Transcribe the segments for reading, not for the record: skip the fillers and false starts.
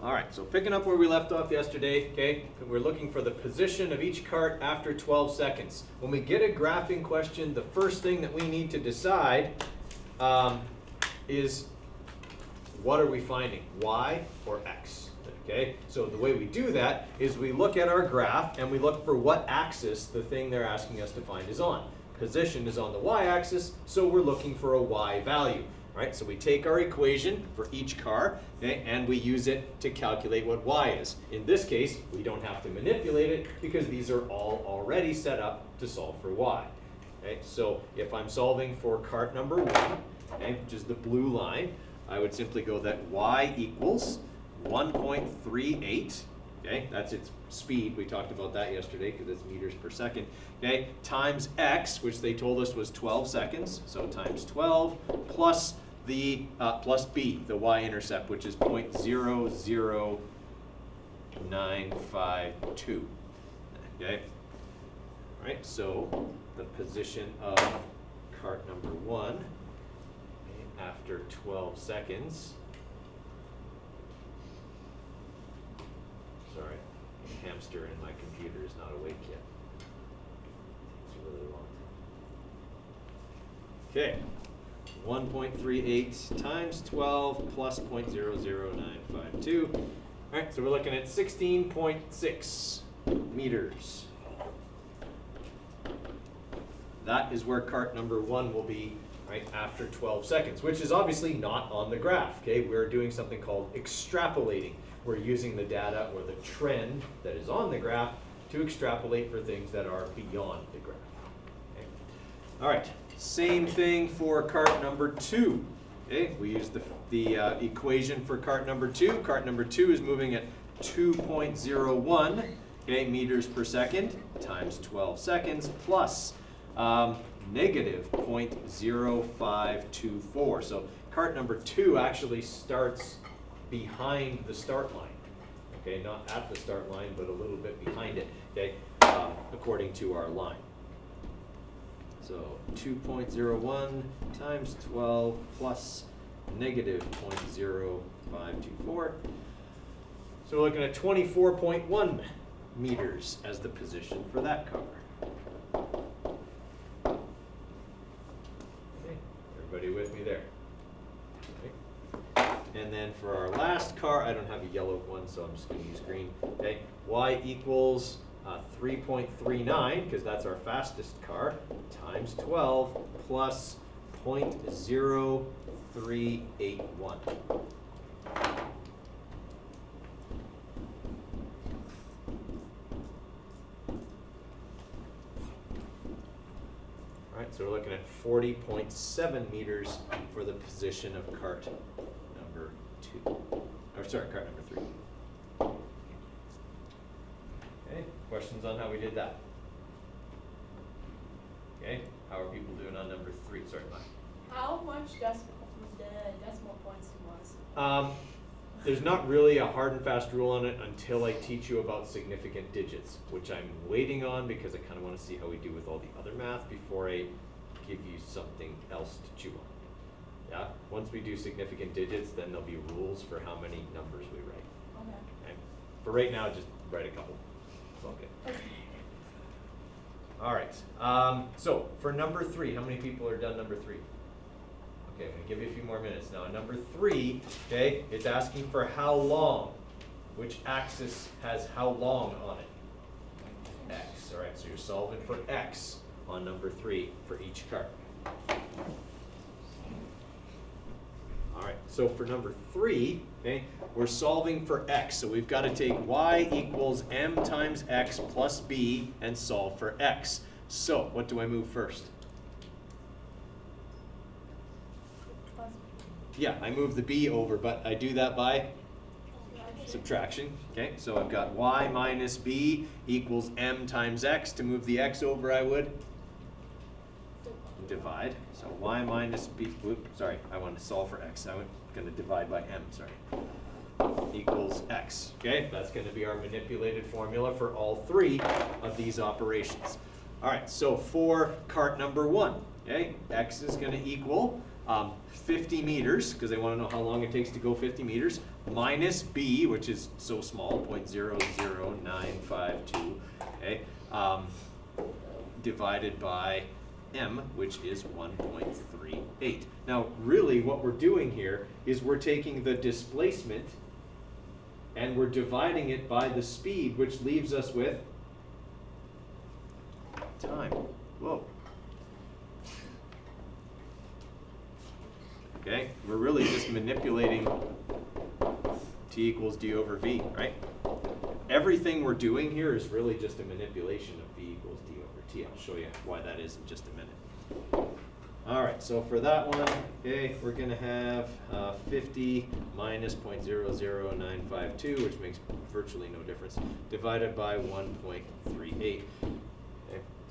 All right, so picking up where we left off yesterday, okay, we're looking for the position of each cart after 12 seconds. When we get a graphing question, the first thing that we need to decide is what are we finding, y or x? Okay, so the way we do that is we look at our graph and we look for what axis the thing they're asking us to find is on. Position is on the y-axis, so we're looking for a y value. Right, so we take our equation for each car, okay, and we use it to calculate what y is. In this case, we don't have to manipulate it because these are all already set up to solve for y. Okay, so if I'm solving for cart number 1, okay, which is the blue line, I would simply go that y equals 1.38. Okay, that's its speed. We talked about that yesterday because it's meters per second. Okay, times x, which they told us was 12 seconds. So times 12 plus the plus b, the y-intercept, which is 0.00952. Okay, all right. So the position of cart number 1, okay, after 12 seconds. Sorry, the hamster in my computer is not awake yet. It's a really long time. Okay, 1.38 times 12 plus 0.00952. All right, so we're looking at 16.6 meters. That is where cart number 1 will be, right, after 12 seconds, which is obviously not on the graph. Okay, we're doing something called extrapolating. We're using the data or the trend that is on the graph to extrapolate for things that are beyond the graph. Okay. All right, same thing for cart number 2. Okay, we use the equation for cart number 2. Cart number 2 is moving at 2.01 meters per second times 12 seconds plus negative 0.0524. So cart number 2 actually starts behind the start line, okay, not at the start line, but a little bit behind it, okay, according to our line. So 2.01 times 12 plus negative 0.0524. So we're looking at 24.1 meters as the position for that car. Okay, everybody with me there? And then for our last car, I don't have a yellow one, so I'm just going to use green. Okay, y equals 3.39, because that's our fastest car, times 12 plus 0.0381. All right, so we're looking at 40.7 meters for the position of cart number 2. Or sorry, cart number 3. Okay, questions on how we did that? Okay, how are people doing on number 3? Sorry, Mike. How much decimal points do you want to see? There's not really a hard and fast rule on it until I teach you about significant digits, which I'm waiting on because I kind of want to see how we do with all the other math before I give you something else to chew on. Yeah, once we do significant digits, then there'll be rules for how many numbers we write. Okay. For right now, just write a couple. It's all good. Okay. All right. So for number 3, how many people are done number 3? Okay, I'm going to give you a few more minutes now. Number 3, okay, it's asking for how long. Which axis has how long on it? X. All right, so you're solving for X on number 3 for each cart. All right, so for number 3, okay, we're solving for x. So we've got to take y equals m times x plus b and solve for x. So what do I move first? Yeah, I move the b over, but I do that by subtraction. Okay, so I've got y minus b equals m times x. To move the x over, I would divide. So y minus b, whoop, sorry, I want to solve for x. I'm going to divide by m, sorry, equals x. Okay, that's going to be our manipulated formula for all 3 of these operations. All right, so for cart number 1, okay, x is going to equal 50 meters, because they want to know how long it takes to go 50 meters, minus b, which is so small, 0.00952, okay, divided by m, which is 1.38. Now, really what we're doing here is we're taking the displacement and we're dividing it by the speed, which leaves us with time. Whoa. Okay, we're really just manipulating t equals d over v, right? Everything we're doing here is really just a manipulation of v equals d over t. I'll show you why that is in just a minute. All right, so for that one, okay, we're going to have 50 minus 0.00952, which makes virtually no difference, divided by 1.38. Okay,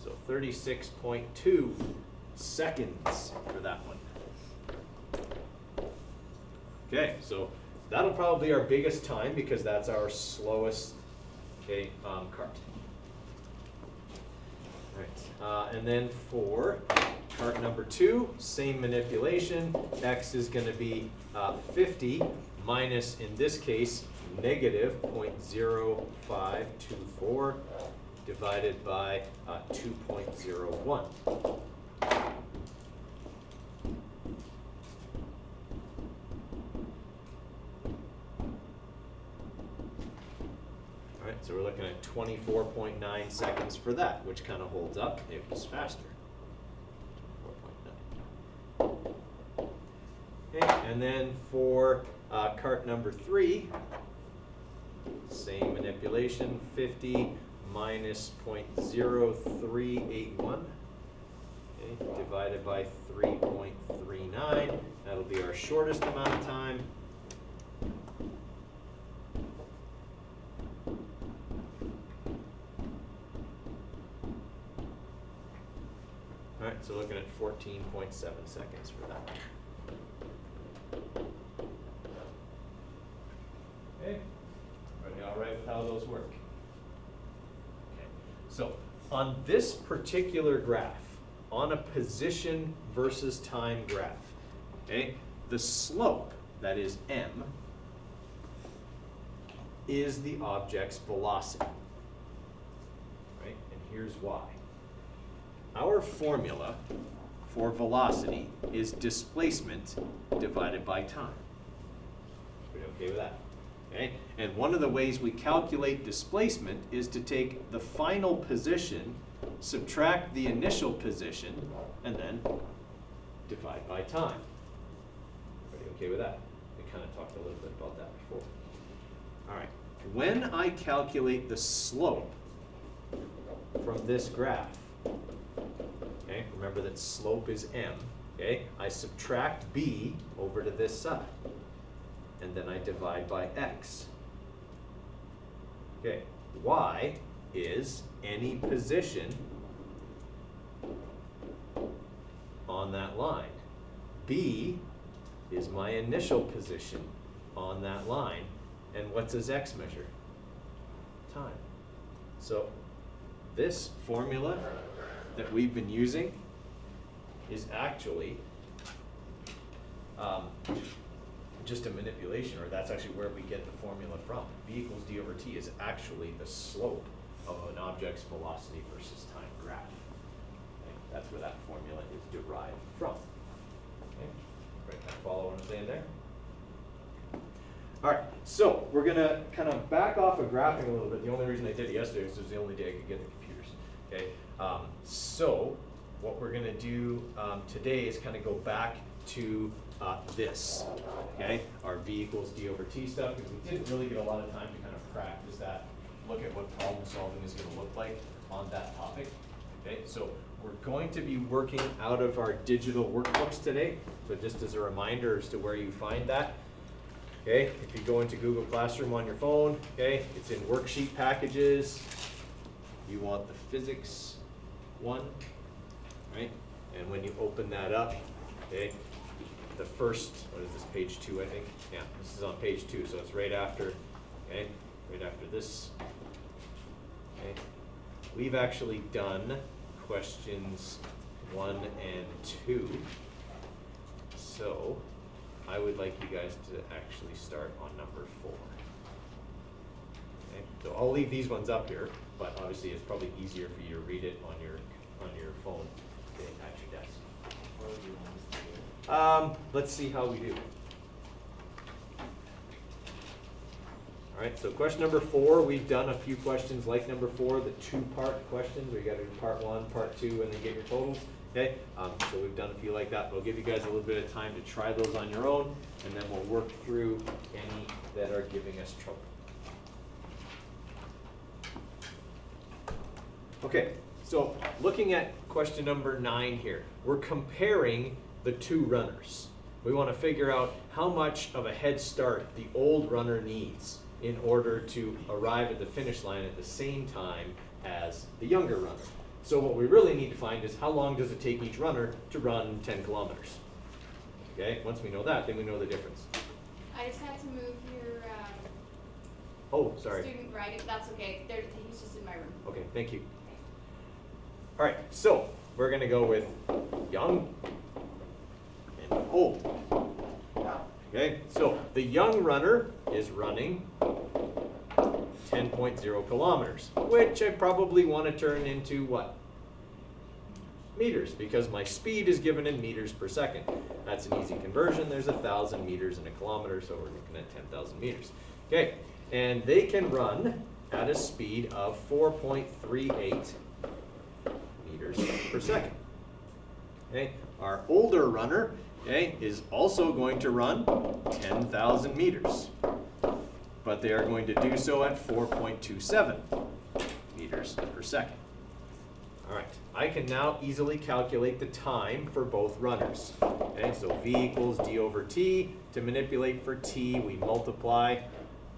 so 36.2 seconds for that one. Okay, so that'll probably be our biggest time because that's our slowest, okay, cart. All right, and then for cart number 2, same manipulation. X is going to be 50 minus, in this case, negative 0.0524 divided by 2.01. So we're looking at 24.9 seconds for that, which kind of holds up. It was faster. 4.9. Okay, and then for cart number 3, same manipulation, 50 minus 0.0381, okay, divided by 3.39. That'll be our shortest amount of time. All right, so looking at 14.7 seconds for that. Okay, everybody all right with how those work? Okay, so on this particular graph, on a position versus time graph, okay, the slope, that is m, is the object's velocity, right? And here's why. Our formula for velocity is displacement divided by time. Are we okay with that? Okay? And one of the ways we calculate displacement is to take the final position, subtract the initial position, and then divide by time. Everybody okay with that? We kind of talked a little bit about that before. All right. When I calculate the slope from this graph, okay, remember that slope is m, okay? I subtract b over to this side, and then I divide by x. Okay, y is any position on that line. B is my initial position on that line, and what does x measure? Time. So this formula that we've been using is actually just a manipulation, or that's actually where we get the formula from. V equals d over t is actually the slope of an object's velocity versus time graph. Okay? That's where that formula is derived from. Okay? Right, kind of follow what I'm saying there? All right, so we're gonna kind of back off of graphing a little bit. The only reason I did it yesterday was it was the only day I could get the computers. Okay, so what we're gonna do today is kind of go back to this. Okay, our v equals d over t stuff, because we didn't really get a lot of time to kind of practice that, look at what problem solving is going to look like on that topic. Okay, so we're going to be working out of our digital workbooks today. So just as a reminder as to where you find that. Okay, if you go into Google Classroom on your phone, okay, it's in worksheet packages. You want the physics one, right? And when you open that up, okay, the first, what is this, page 2, I think? Yeah, this is on page 2, so it's right after, okay, right after this. Okay, we've actually done questions 1 and 2. So I would like you guys to actually start on number 4. Okay, so I'll leave these ones up here, but obviously it's probably easier for you to read it on your phone at your desk. Let's see how we do. All right, so question number 4, we've done a few questions like number 4, the 2-part questions, where you got to do part 1, part 2, and then get your totals. Okay, so we've done a few like that. We'll give you guys a little bit of time to try those on your own, and then we'll work through any that are giving us trouble. Okay, so looking at question number 9 here, we're comparing the 2 runners. We want to figure out how much of a head start the old runner needs in order to arrive at the finish line at the same time as the younger runner. So what we really need to find is how long does it take each runner to run 10 kilometers? Okay, once we know that, then we know the difference. I just had to move your Oh, sorry. student, right? That's okay. He's just in my room. Okay, thank you. All right, so we're going to go with young and old. Okay, so the young runner is running 10.0 kilometers, which I probably want to turn into what? Meters, because my speed is given in meters per second. That's an easy conversion. There's 1,000 meters in a kilometer, so we're looking at 10,000 meters. Okay, and they can run at a speed of 4.38 meters per second. Okay, our older runner, okay, is also going to run 10,000 meters, but they are going to do so at 4.27 meters per second. All right, I can now easily calculate the time for both runners. Okay, so V equals D over T. To manipulate for T, we multiply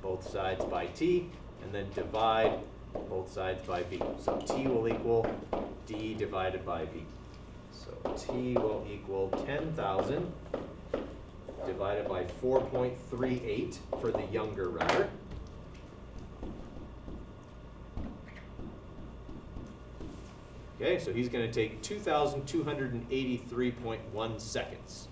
both sides by T, and then divide both sides by V. So T will equal D divided by V. So T will equal 10,000 divided by 4.38 for the younger runner. Okay, so he's going to take 2,283.1 seconds.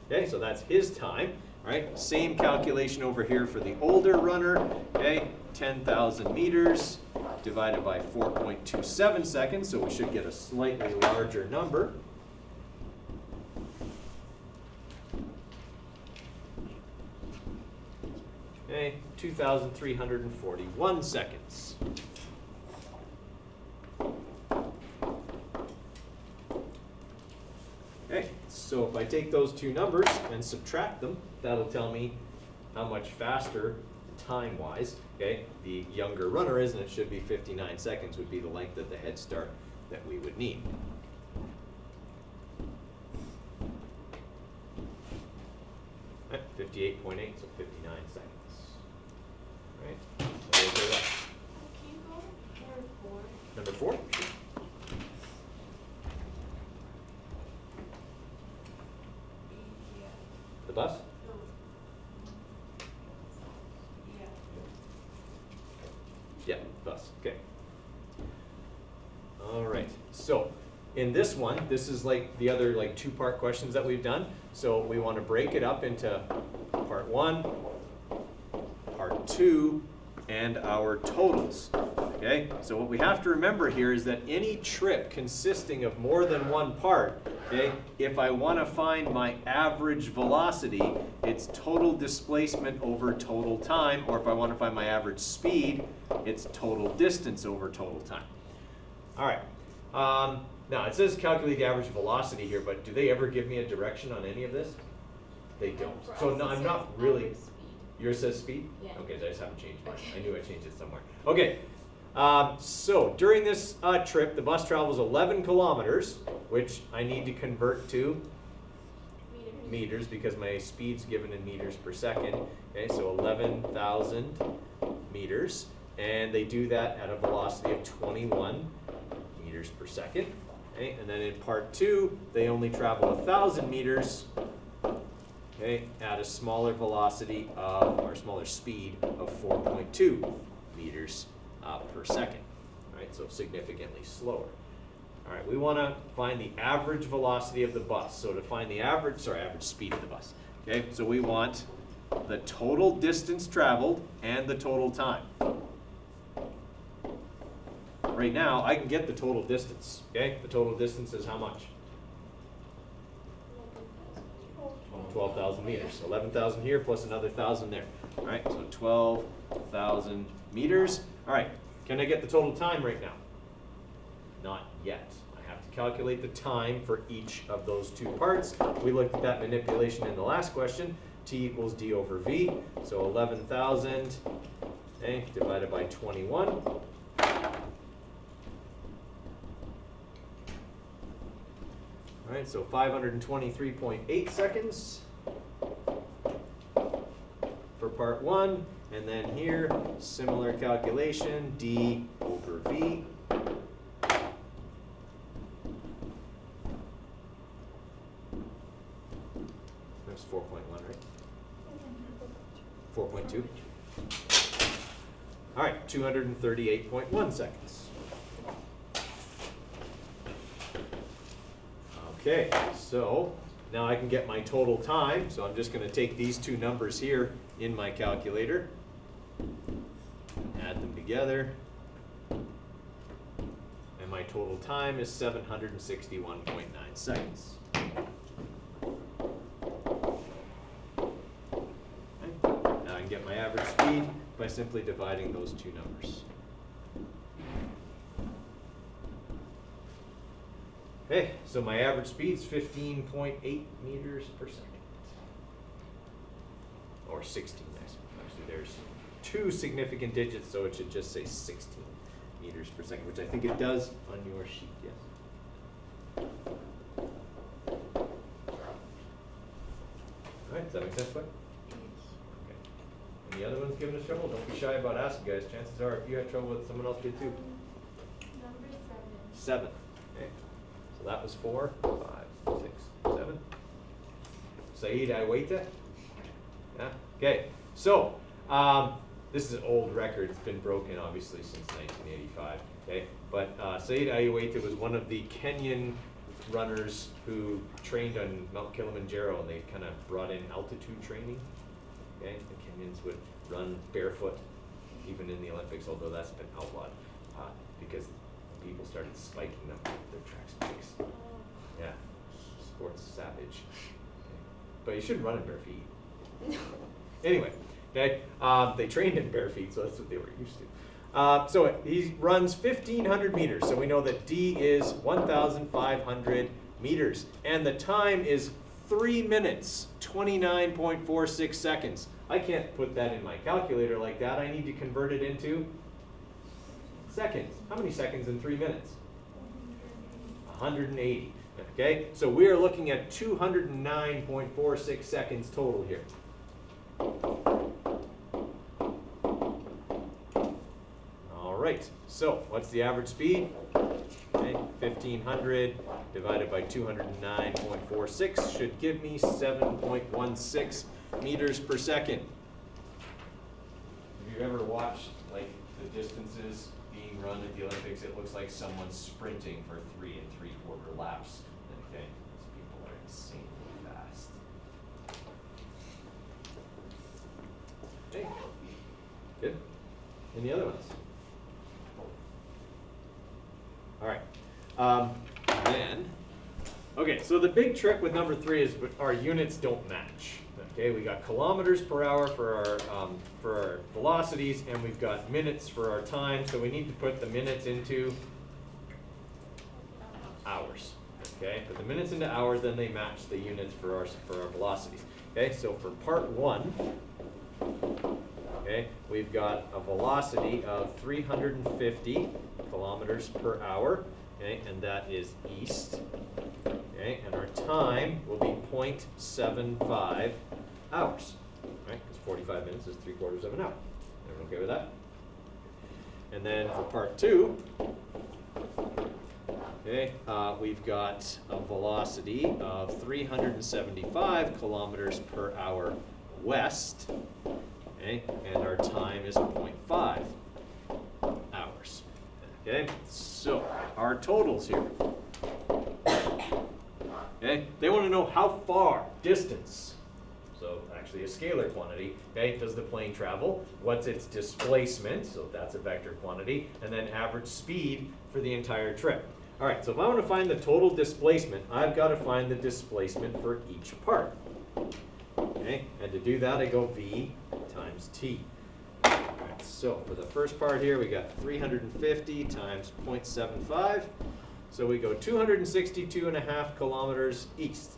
Okay, so that's his time. All right, same calculation over here for the older runner. Okay, 10,000 meters divided by 4.27 seconds, so we should get a slightly larger number. Okay, 2,341 seconds. Okay, so if I take those two numbers and subtract them, that'll tell me how much faster, time-wise, okay, the younger runner is, and it should be 59 seconds would be the length of the head start that we would need. Right, 58.8, so 59 seconds. All right, so we'll do that. Can you go number 4? Number 4? Yeah. The bus? No. Yeah. Yeah, bus, okay. All right, so in this one, this is like the other 2-part questions that we've done. So we want to break it up into part 1, part 2, and our totals. Okay, so what we have to remember here is that any trip consisting of more than one part, okay, if I want to find my average velocity, it's total displacement over total time, or if I want to find my average speed, it's total distance over total time. All right, now it says calculate the average velocity here, but do they ever give me a direction on any of this? They don't. For So us, no, it I'm says not really. average speed. Yours says speed? Yeah. Okay, so I just haven't changed mine. Okay. I knew I changed it somewhere. Okay, so during this trip, the bus travels 11 kilometers, which I need to convert to meters because my speed's given in meters per second. Okay, so 11,000 meters, and they do that at a velocity of 21 meters per second. Okay, and then in part 2, they only travel 1,000 meters. Okay, at a smaller velocity of, or smaller speed of 4.2 meters per second. All right, so significantly slower. All right, we want to find the average velocity of the bus. So to find the average speed of the bus. Okay, so we want the total distance traveled and the total time. Right now, I can get the total distance. Okay, the total distance is how much? 12,000 meters. 11,000 here plus another 1,000 there. All right, so 12,000 meters. All right, can I get the total time right now? Not yet. I have to calculate the time for each of those two parts. We looked at that manipulation in the last question. T equals d over v. So 11,000 divided by 21. All right, so 523.8 seconds for part 1. And then here, similar calculation, d over v. That's 4.1, right? 4.2. All right, 238.1 seconds. Okay, so now I can get my total time. So I'm just going to take these two numbers here in my calculator, add them together, and my total time is 761.9 seconds. Now I can get my average speed by simply dividing those two numbers. Okay, so my average speed is 15.8 meters per second. Or 16, actually. There's two significant digits, so it should just say 16 meters per second, which I think it does on your sheet, yes. All right, does that make sense, Bud? Okay. Any other ones giving us trouble? Don't be shy about asking, guys. Chances are, if you had trouble with someone else did too. Number 7. 7. Okay. So that was 4, 5, 6, 7. Saeed, I wait it. Yeah. Okay. So this is an old record. It's been broken, obviously, since 1985. Okay. But Saeed Ayuweta was one of the Kenyan runners who trained on Mount Kilimanjaro, and they kind of brought in altitude training. Okay. The Kenyans would run barefoot, even in the Olympics, although that's been outlawed because people started spiking them with their track spikes. Yeah. Sports savage. Okay. But you shouldn't run in bare feet. Anyway, okay, they trained in bare feet, so that's what they were used to. So he runs 1,500 meters, so we know that D is 1,500 meters, and the time is 3 minutes, 29.46 seconds. I can't put that in my calculator like that. I need to convert it into seconds. How many seconds in 3 minutes? 180. Okay, so we are looking at 209.46 seconds total here. All right, so what's the average speed? Okay, 1,500 divided by 209.46 should give me 7.16 meters per second. Have you ever watched like the distances being run at the Olympics? It looks like someone's sprinting for 3 3/4 laps. Okay, these people are insanely fast. Okay, good. Any other ones? All right. Okay, so the big trick with number 3 is our units don't match. Okay, we got kilometers per hour for our velocities, and we've got minutes for our time. So we need to put the minutes into hours. Okay, put the minutes into hours, then they match the units for our velocities. Okay, so for part 1, okay, we've got a velocity of 350 kilometers per hour. Okay, and that is east. Okay, and our time will be 0.75 hours. Right, because 45 minutes is 3/4 of an hour. Everyone okay with that? And then for part 2, okay, we've got a velocity of 375 kilometers per hour west. Okay, and our time is 0.5 Okay, so our totals here. Okay, they want to know how far, distance. So actually a scalar quantity, okay, does the plane travel? What's its displacement? So that's a vector quantity. And then average speed for the entire trip. All right, so if I want to find the total displacement, I've got to find the displacement for each part. Okay, and to do that, I go V times T. All right, so for the first part here, we got 350 times 0.75. So we go 262.5 kilometers east.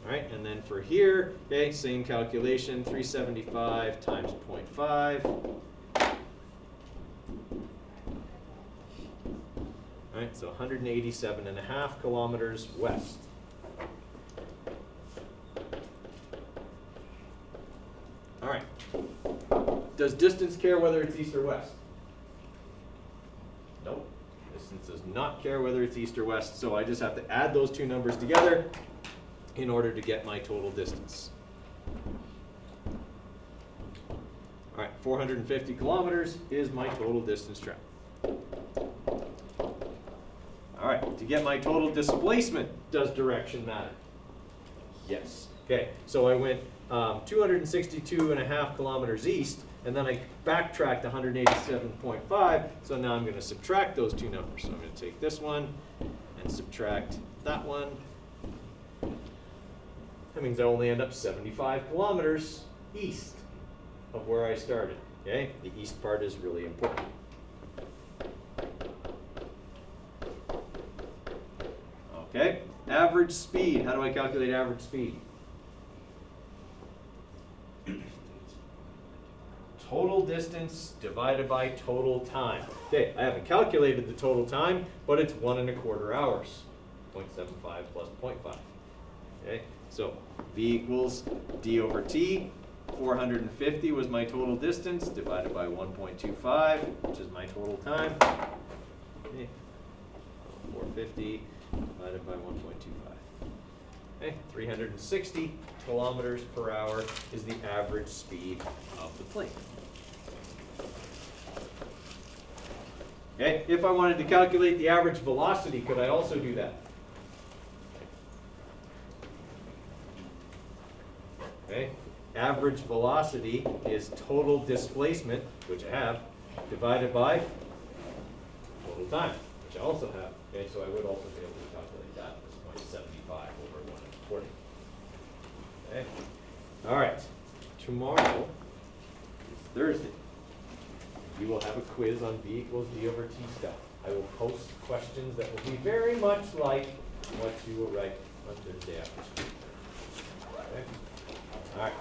All right, and then for here, okay, same calculation, 375 times 0.5. All right, so 187.5 kilometers west. All right. Does distance care whether it's east or west? Nope. Distance does not care whether it's east or west, so I just have to add those two numbers together in order to get my total distance. All right, 450 kilometers is my total distance traveled. All right, to get my total displacement, does direction matter? Yes. Okay, so I went 262.5 kilometers east, and then I backtracked 187.5, so now I'm going to subtract those two numbers. So I'm going to take this one and subtract that one. That means I only end up 75 kilometers east of where I started. Okay, the east part is really important. Okay, average speed. How do I calculate average speed? Total distance divided by total time. Okay, I haven't calculated the total time, but it's 1.25 hours. 0.75 plus 0.5. Okay, so V equals D over T. 450 was my total distance divided by 1.25, which is my total time. Okay, 450 divided by 1.25. Okay, 360 kilometers per hour is the average speed of the plane. Okay, if I wanted to calculate the average velocity, could I also do that? Okay, average velocity is total displacement, which I have, divided by total time, which I also have. Okay, so I would also be able to calculate that as 0.75 over 1.40. Okay, all right, tomorrow is Thursday. You will have a quiz on V equals D over T stuff. I will post questions that will be very much like what you will write on Thursday after school. Okay? All right.